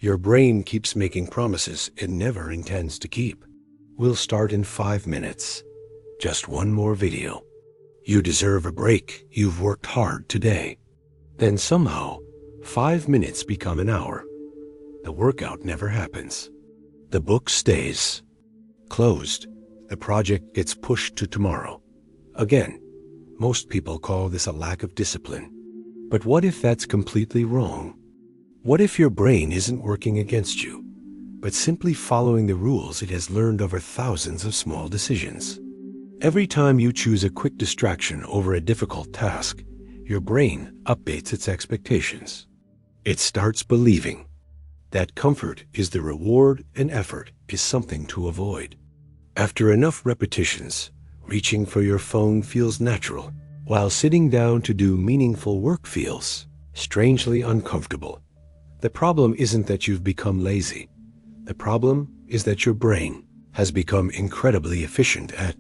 Your brain keeps making promises it never intends to keep. We'll start in 5 minutes. Just one more video. You deserve a break. You've worked hard today. Then somehow, 5 minutes become an hour. The workout never happens. The book stays closed. The project gets pushed to tomorrow. Again, most people call this a lack of discipline. But what if that's completely wrong? What if your brain isn't working against you, but simply following the rules it has learned over thousands of small decisions? Every time you choose a quick distraction over a difficult task, your brain updates its expectations. It starts believing that comfort is the reward and effort is something to avoid. After enough repetitions, reaching for your phone feels natural, while sitting down to do meaningful work feels strangely uncomfortable. The problem isn't that you've become lazy. The problem is that your brain has become incredibly efficient at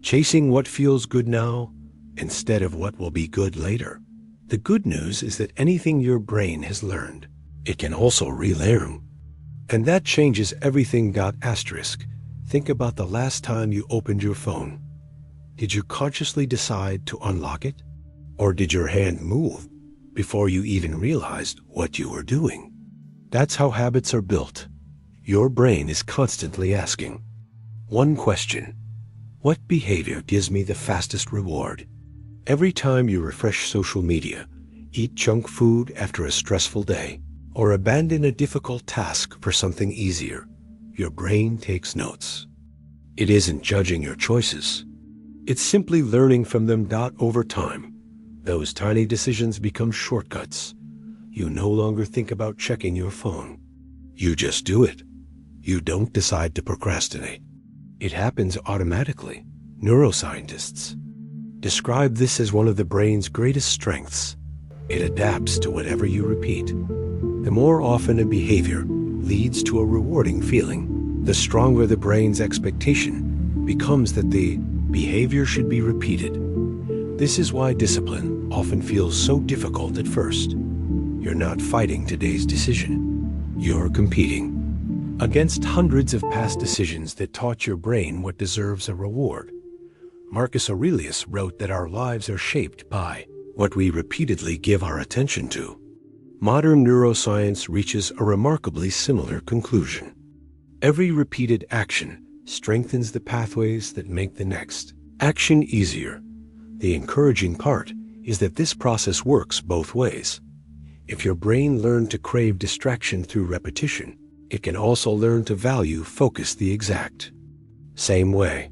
chasing what feels good now instead of what will be good later. The good news is that anything your brain has learned, it can also relearn. And that changes everything. Asterisk. Think about the last time you opened your phone. Did you consciously decide to unlock it? Or did your hand move before you even realized what you were doing? That's how habits are built. Your brain is constantly asking one question: what behavior gives me the fastest reward? Every time you refresh social media, eat junk food after a stressful day, or abandon a difficult task for something easier, your brain takes notes. It isn't judging your choices. It's simply learning from them. Over time, those tiny decisions become shortcuts. You no longer think about checking your phone. You just do it. You don't decide to procrastinate. It happens automatically. Neuroscientists describe this as one of the brain's greatest strengths. It adapts to whatever you repeat. The more often a behavior leads to a rewarding feeling, the stronger the brain's expectation becomes that the behavior should be repeated. This is why discipline often feels so difficult at first. You're not fighting today's decision. You're competing against hundreds of past decisions that taught your brain what deserves a reward. Marcus Aurelius wrote that our lives are shaped by what we repeatedly give our attention to. Modern neuroscience reaches a remarkably similar conclusion. Every repeated action strengthens the pathways that make the next action easier. The encouraging part is that this process works both ways. If your brain learned to crave distraction through repetition, it can also learn to value focus the exact same way.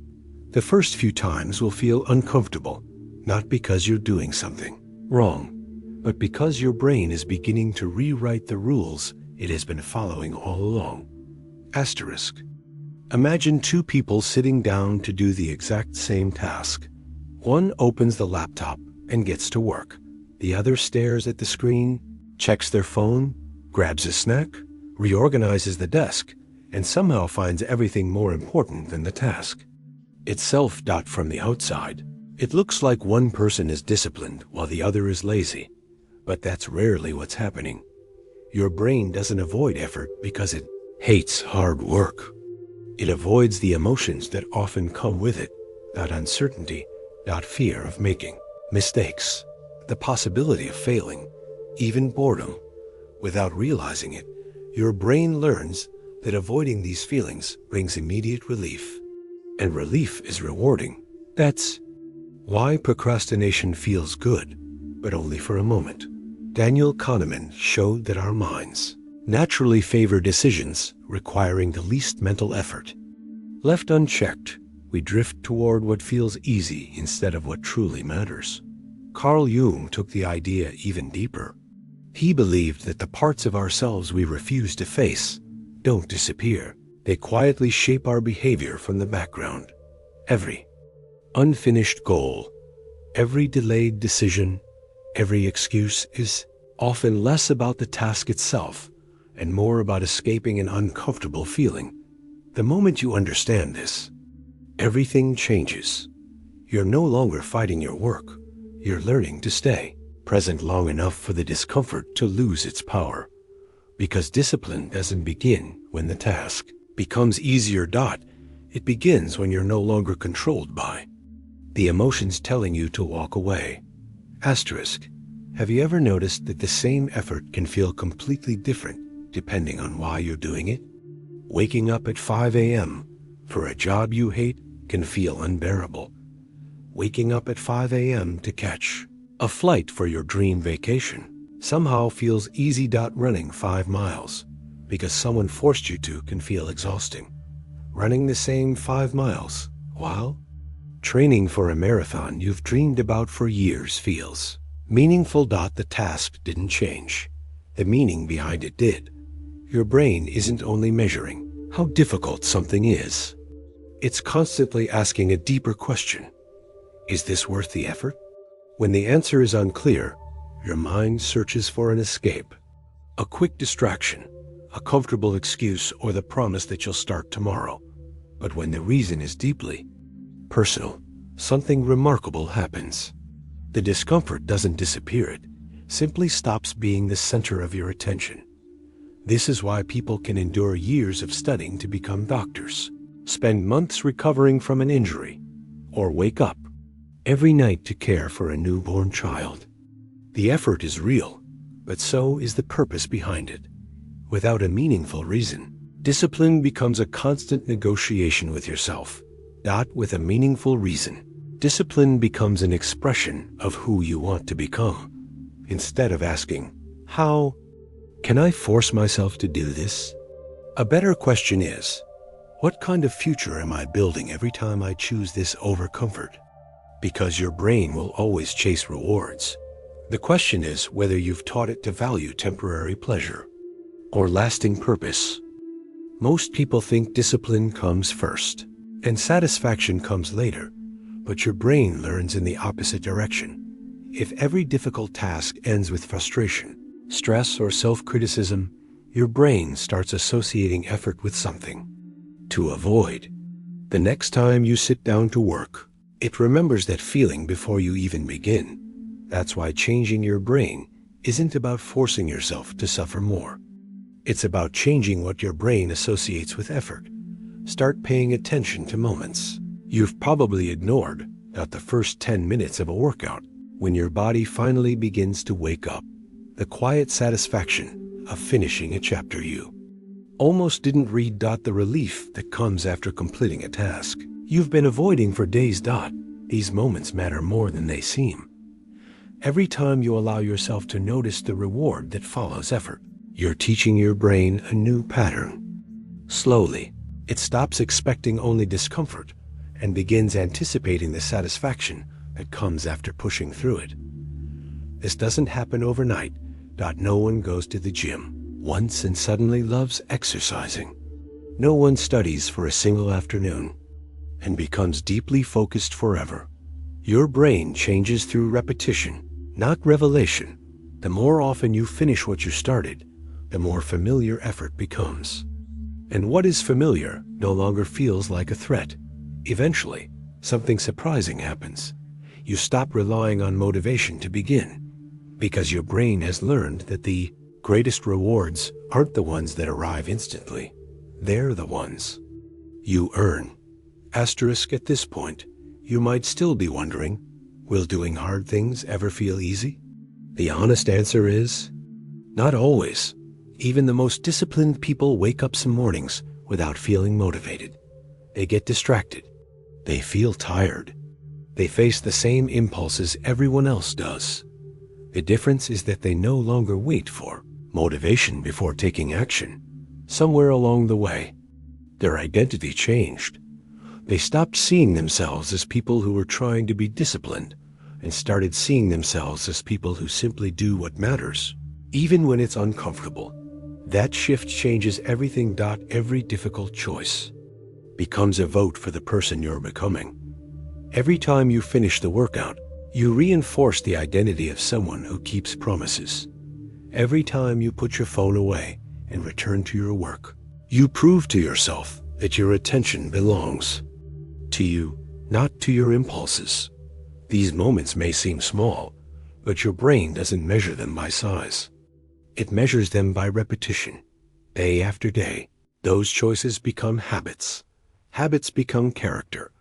The first few times will feel uncomfortable, not because you're doing something wrong, but because your brain is beginning to rewrite the rules it has been following all along. Asterisk. Imagine two people sitting down to do the exact same task. One opens the laptop and gets to work. The other stares at the screen, checks their phone, grabs a snack, reorganizes the desk, and somehow finds everything more important than the task itself. From the outside, it looks like one person is disciplined while the other is lazy. But that's rarely what's happening. Your brain doesn't avoid effort because it hates hard work. It avoids the emotions that often come with it, that uncertainty, that fear of making mistakes, the possibility of failing, even boredom. Without realizing it, your brain learns that avoiding these feelings brings immediate relief. And relief is rewarding. That's why procrastination feels good, but only for a moment. Daniel Kahneman showed that our minds naturally favor decisions requiring the least mental effort. Left unchecked, we drift toward what feels easy instead of what truly matters. Carl Jung took the idea even deeper. He believed that the parts of ourselves we refuse to face don't disappear. They quietly shape our behavior from the background. Every unfinished goal, every delayed decision, every excuse is often less about the task itself and more about escaping an uncomfortable feeling. The moment you understand this, everything changes. You're no longer fighting your work. You're learning to stay present long enough for the discomfort to lose its power. Because discipline doesn't begin when the task becomes easier. It begins when you're no longer controlled by the emotions telling you to walk away. Asterisk. Have you ever noticed that the same effort can feel completely different depending on why you're doing it? Waking up at 5 a.m. for a job you hate can feel unbearable. Waking up at 5 a.m. to catch a flight for your dream vacation somehow feels easy. Running 5 miles because someone forced you to can feel exhausting. Running the same 5 miles while training for a marathon you've dreamed about for years feels meaningful. The task didn't change. The meaning behind it did. Your brain isn't only measuring how difficult something is. It's constantly asking a deeper question. Is this worth the effort? When the answer is unclear, your mind searches for an escape, a quick distraction, a comfortable excuse, or the promise that you'll start tomorrow. But when the reason is deeply personal, something remarkable happens. The discomfort doesn't disappear, it simply stops being the center of your attention. This is why people can endure years of studying to become doctors, spend months recovering from an injury, or wake up every night to care for a newborn child. The effort is real, but so is the purpose behind it. Without a meaningful reason, discipline becomes a constant negotiation with yourself. With a meaningful reason, discipline becomes an expression of who you want to become. Instead of asking, how can I force myself to do this? A better question is, what kind of future am I building every time I choose this over comfort? Because your brain will always chase rewards. The question is whether you've taught it to value temporary pleasure or lasting purpose. Most people think discipline comes first and satisfaction comes later, but your brain learns in the opposite direction. If every difficult task ends with frustration, stress, or self-criticism, your brain starts associating effort with something to avoid. The next time you sit down to work, it remembers that feeling before you even begin. That's why changing your brain isn't about forcing yourself to suffer more. It's about changing what your brain associates with effort. Start paying attention to moments you've probably ignored. The first 10 minutes of a workout, when your body finally begins to wake up. The quiet satisfaction of finishing a chapter you almost didn't read. The relief that comes after completing a task you've been avoiding for days. These moments matter more than they seem. Every time you allow yourself to notice the reward that follows effort, you're teaching your brain a new pattern. Slowly, it stops expecting only discomfort and begins anticipating the satisfaction that comes after pushing through it. This doesn't happen overnight. No one goes to the gym once and suddenly loves exercising. No one studies for a single afternoon and becomes deeply focused forever. Your brain changes through repetition, not revelation. The more often you finish what you started, the more familiar effort becomes. And what is familiar no longer feels like a threat. Eventually, something surprising happens. You stop relying on motivation to begin, because your brain has learned that the greatest rewards aren't the ones that arrive instantly. They're the ones you earn. Asterisk. At this point, you might still be wondering, will doing hard things ever feel easy? The honest answer is, not always. Even the most disciplined people wake up some mornings without feeling motivated. They get distracted. They feel tired. They face the same impulses everyone else does. The difference is that they no longer wait for motivation before taking action. Somewhere along the way, their identity changed. They stopped seeing themselves as people who were trying to be disciplined and started seeing themselves as people who simply do what matters, even when it's uncomfortable. That shift changes everything. Every difficult choice becomes a vote for the person you're becoming. Every time you finish the workout, you reinforce the identity of someone who keeps promises. Every time you put your phone away and return to your work, you prove to yourself that your attention belongs to you, not to your impulses. These moments may seem small, but your brain doesn't measure them by size. It measures them by repetition, day after day. Those choices become habits. Habits become character,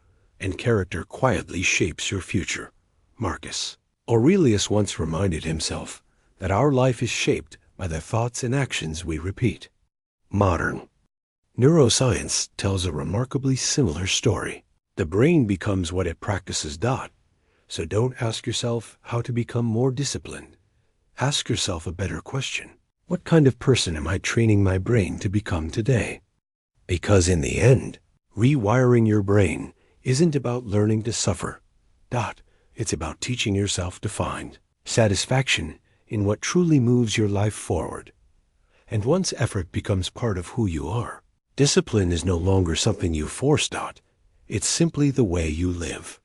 and character quietly shapes your future. Marcus Aurelius once reminded himself that our life is shaped by the thoughts and actions we repeat. Modern neuroscience tells a remarkably similar story. The brain becomes what it practices. So don't ask yourself how to become more disciplined. Ask yourself a better question. What kind of person am I training my brain to become today? Because in the end, rewiring your brain isn't about learning to suffer. It's about teaching yourself to find satisfaction in what truly moves your life forward. And once effort becomes part of who you are, discipline is no longer something you force. It's simply the way you live.